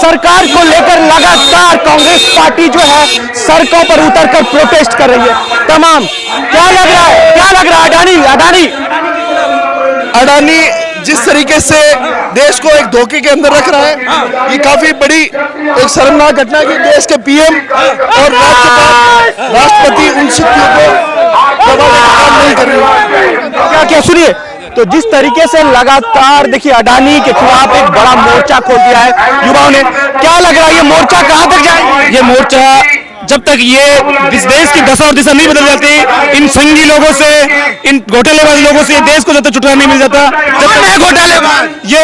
सरकार को लेकर लगातार कांग्रेस पार्टी जो है सड़कों पर उतरकर प्रोटेस्ट कर रही है। तमाम क्या लग रहा है अडानी जिस तरीके से देश को एक धोखे के अंदर रख रहा है, ये काफी बड़ी एक शर्मनाक घटना है कि देश के पीएम और राष्ट्रपति उन शक्तियों को काम नहीं कर रहे। क्या सुनिए, तो जिस तरीके से लगातार देखिए अडानी के खिलाफ एक बड़ा मोर्चा खोल दिया है युवाओं ने, क्या लग रहा है ये मोर्चा कहां तक जाएगा? ये मोर्चा जब तक ये इस देश की दशा और दिशा नहीं बदल जाती, इन संघी लोगों से, इन घोटालेबाज लोगों से देश को जब तक छुटकारा नहीं मिल जाता, जब तक घोटालेबाज, ये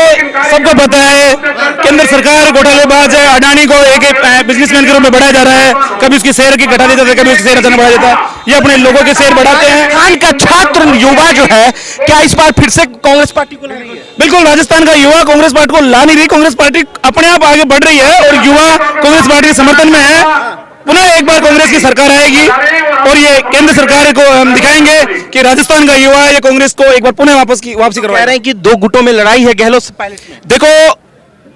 सबको पता है केंद्र सरकार घोटालेबाज है। अडानी को एक बिजनेसमैन के रूप में बढ़ाया जा रहा है, कभी उसकी शेयर की घटा देता है, कभी उसकी शेयर अचानक बढ़ा देता है। ये अपने लोगों के शेयर बढ़ाते हैं। राजस्थान का छात्र युवा जो है क्या इस बार फिर से कांग्रेस पार्टी को ला रही है? बिल्कुल, राजस्थान का युवा कांग्रेस पार्टी को ला नहीं रही, कांग्रेस पार्टी अपने आप आगे बढ़ रही है और युवा कांग्रेस पार्टी के समर्थन में है। पुनः एक बार कांग्रेस की सरकार आएगी और ये केंद्र सरकार को हम दिखाएंगे कि राजस्थान का युवा ये कांग्रेस को एक बार पुनः वापसी करवा रहे हैं कि दो गुटों में लड़ाई है गहलोत से पायलट में। देखो,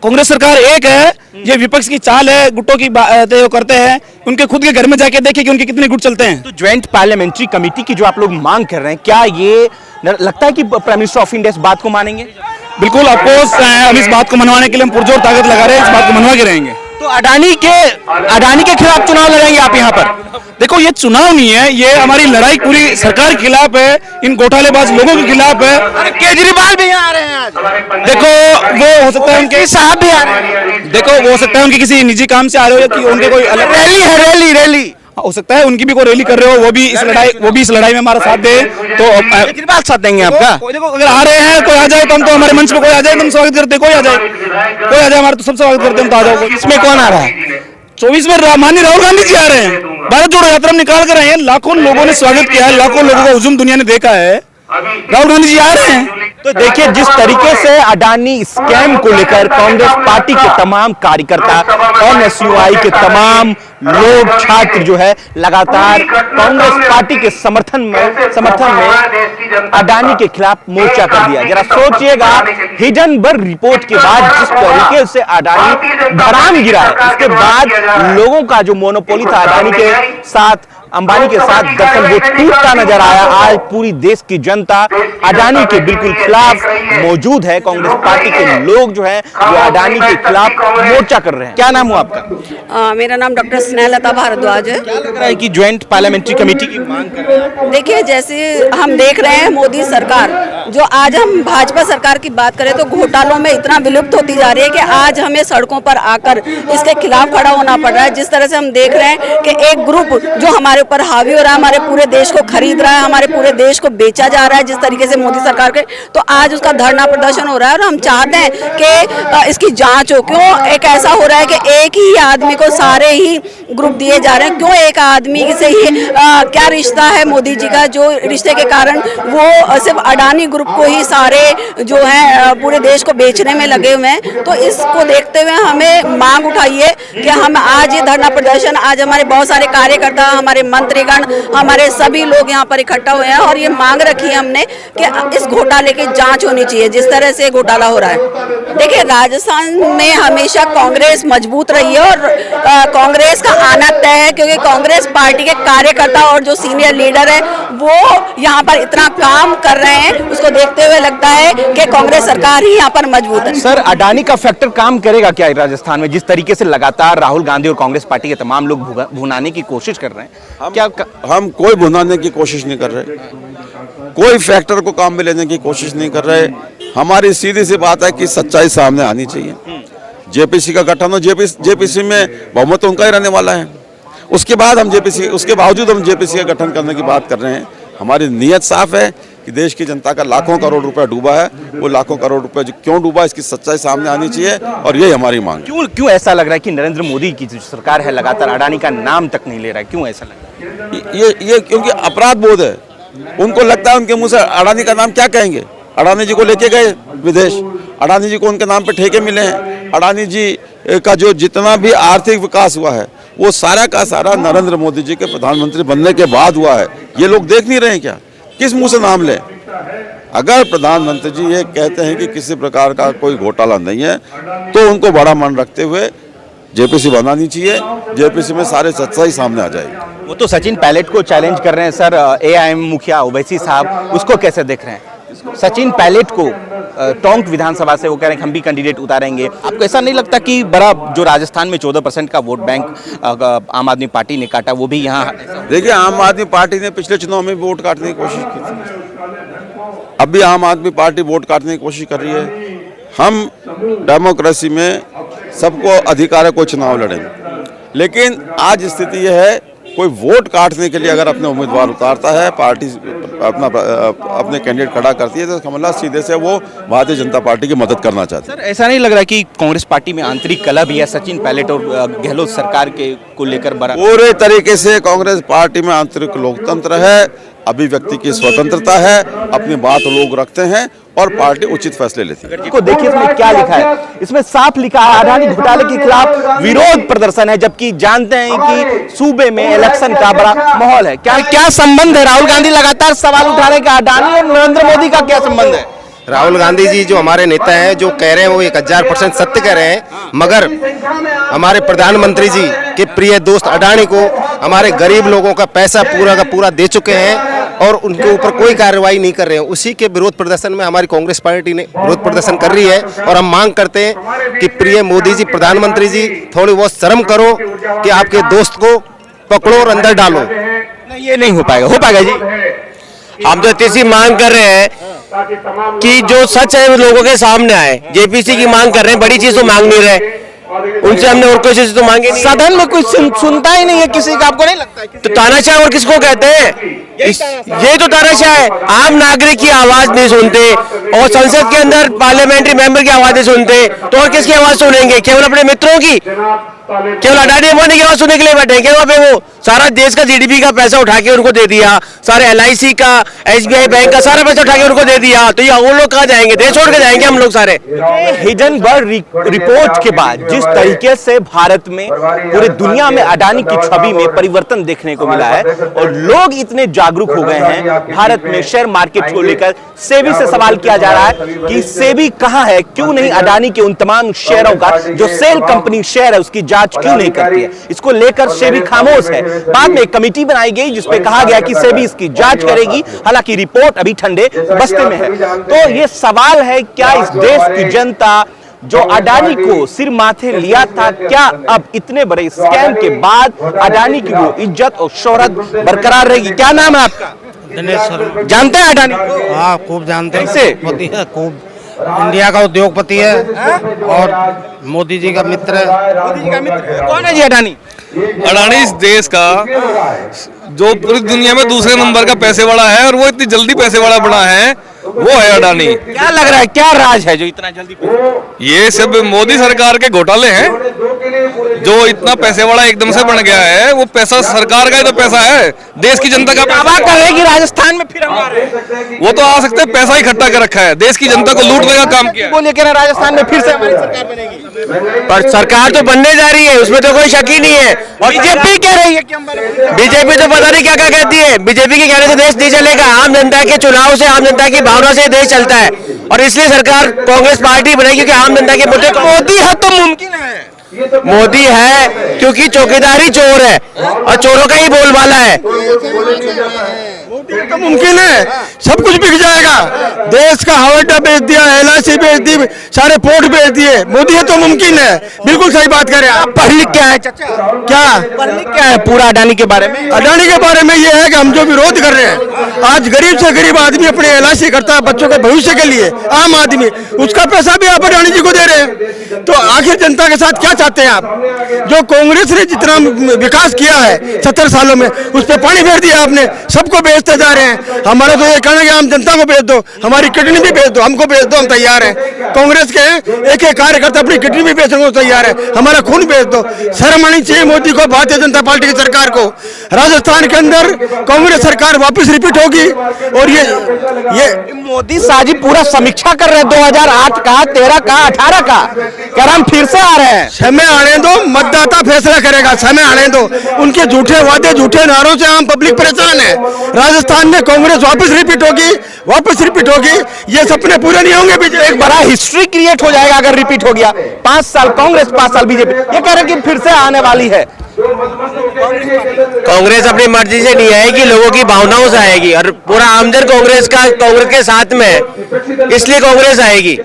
कांग्रेस सरकार एक है, ये विपक्ष की चाल है, गुटों की बातें करते हैं। उनके खुद के घर में जाके देखिए कि उनके कितने गुट चलते हैं। तो ज्वाइंट पार्लियामेंट्री कमेटी की जो आप लोग मांग कर रहे हैं, क्या ये लगता है कि प्राइम मिनिस्टर ऑफ इंडिया इस बात को मानेंगे? बिल्कुल, अपोज हम इस बात को मनवाने के लिए हम पुरजोर ताकत लगा रहे हैं, इस बात को मनवा के रहेंगे। तो अडानी के खिलाफ चुनाव लड़ेंगे आप यहाँ पर? देखो, ये चुनाव नहीं है, ये हमारी लड़ाई पूरी सरकार के खिलाफ है, इन घोटालेबाज लोगों के खिलाफ है। केजरीवाल भी यहाँ आ रहे हैं आज। देखो, वो हो सकता है उनके साहब भी आ रहे हैं। देखो, वो हो सकता है उनके किसी निजी काम से आ रहे हो कि उनके कोई अलग रैली है, रैली हो सकता है उनकी भी कोई रैली कर रहे हो, वो भी इस लड़ाई में हमारा साथ दे। तो केजरीवाल साथ देंगे आपका? देखो, अगर आ रहे हैं कोई आ जाए तो हम तो हमारे मंच पे कोई आ जाए तो हम स्वागत करते, कोई आ जाए हमारा तो सब स्वागत करते, हम तो आ जाओ। इसमें कौन आ रहा है? 24 में माननीय राहुल गांधी जी आ रहे हैं, भारत जोड़ो यात्रा निकाल कर आए हैं, लाखों लोगों ने स्वागत किया है, लाखों लोगों का हुजूम दुनिया ने देखा है। राहुल गांधी जी आ रहे हैं। तो देखिए जिस तरीके से अडानी स्कैम को लेकर कांग्रेस पार्टी के तमाम कार्यकर्ता और एसयूआई के तमाम लोग, छात्र जो है लगातार कांग्रेस पार्टी के समर्थन में अडानी के खिलाफ मोर्चा कर दिया। जरा सोचिएगा, हिडनबर्ग रिपोर्ट के बाद जिस तरीके से अडानी धराम गिरा है, उसके बाद लोगों का जो मोनोपोली था अडानी के साथ, अंबानी के साथ, दरअसल वो टूटता नजर आया। आज पूरी देश की जनता अडानी के बिल्कुल खिलाफ मौजूद है। कांग्रेस पार्टी के लोग जो है वो अडानी के खिलाफ मोर्चा कर रहे हैं। क्या नाम हुआ आपका? मेरा नाम डॉक्टर स्नेहलता भारद्वाज है। क्या लग रहा है कि ज्वाइंट पार्लियामेंट्री कमेटी की मांग कर रहे हैं? देखिए, जैसे हम देख रहे हैं मोदी सरकार, जो आज हम भाजपा सरकार की बात करें तो घोटालों में इतना विलुप्त होती जा रही है कि आज हमें सड़कों पर आकर इसके खिलाफ खड़ा होना पड़ रहा है। जिस तरह से हम देख रहे हैं कि एक ग्रुप जो हमारे ऊपर हावी हो रहा है, हमारे पूरे देश को खरीद रहा है, हमारे पूरे देश को बेचा जा रहा है जिस तरीके से मोदी सरकार के, तो आज उसका धरना प्रदर्शन हो रहा है और हम चाहते हैं कि इसकी जांच हो। क्यों एक ऐसा हो रहा है कि एक ही आदमी को सारे ही ग्रुप दिए जा रहे हैं? क्यों एक आदमी से ही क्या रिश्ता है मोदी जी का, जो रिश्ते के कारण वो सिर्फ अडानी ग्रुप को ही सारे जो है पूरे देश को बेचने में लगे हुए हैं? तो इसको देखते हुए हमें मांग उठाई है कि हम आज ये धरना प्रदर्शन, आज हमारे बहुत सारे कार्यकर्ता, हमारे मंत्रीगण, हमारे सभी लोग यहाँ पर इकट्ठा हुए हैं और ये मांग रखी है हमने कि इस घोटाले की जांच होनी चाहिए जिस तरह से घोटाला हो रहा है। देखिए, राजस्थान में हमेशा कांग्रेस मजबूत रही है और कांग्रेस का आना तय है, क्योंकि कांग्रेस पार्टी के कार्यकर्ता और जो सीनियर लीडर है वो यहाँ पर इतना काम कर रहे हैं, उसको देखते हुए लगता है कि कांग्रेस सरकार ही यहाँ पर मजबूत है। सर, अडानी का फैक्टर काम करेगा क्या राजस्थान में? जिस तरीके से लगातार राहुल गांधी और कांग्रेस पार्टी के तमाम लोग भुनाने की कोशिश कर रहे हैं, हम कोई भुनाने की कोशिश नहीं कर रहे, कोई फैक्टर को काम में लेने की कोशिश नहीं कर रहे। हमारी सीधी सी बात है कि सच्चाई सामने आनी चाहिए। जेपीसी का गठन हो, जेपीसी में बहुमत उनका ही रहने वाला है। उसके बावजूद हम जेपीसी का गठन करने की बात कर रहे हैं। हमारी नीयत साफ है कि देश की जनता का लाखों करोड़ रुपया डूबा है, वो लाखों करोड़ रुपया जो क्यों डूबा, इसकी सच्चाई सामने आनी चाहिए और यही हमारी मांग है। क्यों ऐसा लग रहा है कि नरेंद्र मोदी की जो सरकार है लगातार अडानी का नाम तक नहीं ले रहा है? क्यों ऐसा लग रहा है? ये क्योंकि अपराध बोध है। उनको लगता है उनके मुंह से अडानी का नाम क्या कहेंगे। अडानी जी को लेके गए विदेश, अडानी जी को उनके नाम पे ठेके मिले हैं, अडानी जी का जो जितना भी आर्थिक विकास हुआ है वो सारा का सारा नरेंद्र मोदी जी के प्रधानमंत्री बनने के बाद हुआ है। ये लोग देख नहीं रहे हैं क्या? किस मुंह से नाम लें? अगर प्रधानमंत्री जी ये कहते हैं कि किसी प्रकार का कोई घोटाला नहीं है तो उनको बड़ा मन रखते हुए जेपीसी बनानी चाहिए, जेपीसी में सारे सच्चाई सामने आ जाएगी। वो तो सचिन पायलट को चैलेंज कर रहे हैं सर, एआईएम मुखिया ओवैसी साहब, उसको कैसे देख रहे हैं? सचिन पायलट को टोंक विधानसभा से वो कह रहे हैं कि हम भी कैंडिडेट उतारेंगे। आपको ऐसा नहीं लगता कि बड़ा जो राजस्थान में 14% का वोट बैंक आम आदमी पार्टी ने काटा, वो भी यहाँ? देखिए, आम आदमी पार्टी ने पिछले चुनाव में वोट काटने की कोशिश की थी, अब भी आम आदमी पार्टी वोट काटने की कोशिश कर रही है। हम डेमोक्रेसी में सबको अधिकार है कोई चुनाव लड़ेंगे, लेकिन आज स्थिति यह है कोई वोट काटने के लिए अगर अपने उम्मीदवार उतारता है, पार्टी अपने कैंडिडेट खड़ा करती है, तो कमलनाथ सीधे से वो भारतीय जनता पार्टी की मदद करना चाहते हैं। सर ऐसा नहीं लग रहा कि कांग्रेस पार्टी में आंतरिक कलह भी है सचिन पायलट और गहलोत सरकार के को लेकर? बड़ा पूरे तरीके से कांग्रेस पार्टी में आंतरिक लोकतंत्र है, अभिव्यक्ति की स्वतंत्रता है, अपनी बात लोग रखते हैं और पार्टी उचित फैसले लेती है। को देखिए इसमें क्या लिखा है, इसमें साफ लिखा है अडानी घोटाले के खिलाफ विरोध प्रदर्शन है, जबकि जानते हैं कि सूबे में इलेक्शन का बड़ा माहौल है। क्या संबंध है? राहुल गांधी लगातार सवाल उठा रहे हैं कि अडानी और नरेंद्र मोदी का क्या संबंध है? राहुल गांधी जी जो हमारे नेता हैं, जो कह रहे हैं वो 1000% सत्य कह रहे हैं, मगर हमारे प्रधानमंत्री जी के प्रिय दोस्त अडानी को हमारे गरीब लोगों का पैसा पूरा का पूरा दे चुके हैं और उनके ऊपर कोई कार्रवाई नहीं कर रहे हैं। उसी के विरोध प्रदर्शन में हमारी कांग्रेस पार्टी ने विरोध प्रदर्शन कर रही है और हम मांग करते हैं कि प्रिय मोदी जी, प्रधानमंत्री जी, थोड़ी बहुत शर्म करो कि आपके दोस्त को पकड़ो और अंदर डालो। नहीं, ये नहीं हो पाएगा जी। हम तो तीसरी मांग कर रहे हैं कि जो सच है वो लोगों के सामने आए। जेपीसी की मांग कर रहे हैं, बड़ी चीज तो मांग नहीं रहे, उनसे हमने और कोई चीज तो मांगी नहीं। सदन में कोई सुनता ही नहीं है किसी का, आपको नहीं लगता है? तो तानाशाह और किसको कहते हैं? ये तो तानाशाह है। आम नागरिक की आवाज नहीं सुनते और संसद के अंदर पार्लियामेंट्री मेंबर की आवाज नहीं सुनते, तो और किसकी आवाज सुनेंगे? केवल अपने मित्रों की, केवल अडानी अंबानी की आवाज सुनने के लिए बैठे क्या? वहाँ पे वो सारा देश का जीडीपी का पैसा उठा के उनको दे दिया, सारे एलआईसी का, एसबीआई बैंक का सारा पैसा उठा के उनको दे दिया, तो ये वो लोग कहाँ जाएंगे? देश छोड़ के जाएंगे हम लोग सारे। हिडनबर्ग रिपोर्ट के बाद जिस तरीके से भारत में, पूरी दुनिया में अडानी की छवि में परिवर्तन देखने को मिला है और लोग इतने जागरूक हो गए हैं, भारत में शेयर मार्केट को लेकर सेबी से सवाल किया जा रहा है कि सेबी कहां है, क्यों नहीं अडानी के उन तमाम शेयरों का जो सेल कंपनी शेयर है उसकी जांच क्यों नहीं करती है? इसको लेकर सेबी खामोश है। बाद में एक कमेटी बनाई गई जिसपे कहा गया कि सेबी इसकी जांच करेगी, हालांकि रिपोर्ट अभी ठंडे बस्ते में है। तो ये सवाल है, क्या इस देश की जनता जो अडानी को सिर माथे लिया था, क्या अब इतने बड़े स्कैम के बाद अडानी की वो इज्जत और शोहरत बरकरार रहेगी? क्या नाम है आपका? दिनेश शर्मा। जानते हैं अडानी को? हाँ, खूब जानते हैं। कैसे? खूब इंडिया का उद्योगपति है और मोदी जी का मित्र है। मोदी जी का मित्र कौन है जी अडानी? अडानी इस देश का जो पूरी दुनिया में दूसरे नंबर का पैसे वाला है और वो इतनी जल्दी पैसे वाला बना है, वो है अडानी। क्या लग रहा है, क्या राज है जो इतना जल्दी? ये सब मोदी सरकार के घोटाले हैं, जो इतना पैसे वाला एकदम से बन गया है। वो पैसा सरकार का ही तो पैसा है, देश की जनता का पैसा। कर रहे कि राजस्थान में फिर हम आ रहे हैं। वो तो आ सकते हैं, पैसा इकट्ठा कर रखा है, देश की जनता को लूटने का काम किया है। बोलिए कह रहे राजस्थान में फिर से हमारी सरकार बनेगी, पर सरकार तो बनने जा रही है, उसमें तो कोई शक ही नहीं है। और बीजेपी कह रही है कि हम बनेंगे। बीजेपी तो पता नहीं क्या क्या कहती है। बीजेपी के कहने से देश नहीं चलेगा, आम जनता के चुनाव से, आम जनता की भावना से देश चलता है और इसलिए सरकार कांग्रेस पार्टी बनाई क्योंकि आम जनता के मुद्दे। मोदी है तो मुमकिन है। मोदी है क्योंकि चौकीदारी चोर है और चोरों का ही बोलबाला है। तो मुमकिन है, सब कुछ बिक जाएगा। देश का हवाई अड्डा बेच दिया, एलआईसी बेच दी, सारे पोर्ट बेच दिए। मोदी है तो मुमकिन है। बिल्कुल सही बात कर रहे हैं आप। पढ़ लिख क्या है चाचा? क्या पढ़ लिख क्या है पूरा अडानी के बारे में? अडानी के बारे में ये है कि हम जो विरोध कर रहे हैं, आज गरीब से गरीब आदमी अपने एलआईसी करता है बच्चों के भविष्य के लिए, आम आदमी, उसका पैसा भी आप अडानी जी को दे रहे हैं। तो आखिर जनता के साथ क्या चाहते हैं आप? जो कांग्रेस ने जितना विकास किया है 70 सालों में, उस पर पानी फेर दिया आपने, सबको बेचते जा रहे हैं। हमारा तो ये कहना है कि आम जनता को बेच दो, हमारी किडनी भी बेच दो, हमको बेच दो, हम तैयार हैं। कांग्रेस के एक एक कार्यकर्ता अपनी किडनी भी बेचने को तैयार है, हमारा खून बेच दो। शर्म आनी चाहिए मोदी को, भारतीय जनता पार्टी की सरकार को। राजस्थान के अंदर कांग्रेस सरकार वापस रिपीट होगी और ये मोदी साजी पूरा समीक्षा कर रहे हैं 2008 का, 13 का, 18 का, क्या हम फिर से आ रहे हैं? समय आने दो, मतदाता फैसला करेगा। समय आने दो। उनके झूठे वादे, झूठे नारों से आम पब्लिक परेशान है। राजस्थान करेंगे, कांग्रेस वापस रिपीट होगी। ये सपने पूरे नहीं होंगे। बीजेपी एक बड़ा हिस्ट्री क्रिएट हो जाएगा अगर रिपीट हो गया। 5 साल कांग्रेस, 5 साल बीजेपी, ये कह रहे हैं कि फिर से आने वाली है। कांग्रेस अपनी मर्जी से नहीं आएगी, लोगों की भावनाओं से आएगी और पूरा आमजन कांग्रेस के साथ में है, इसलिए कांग्रेस आएगी।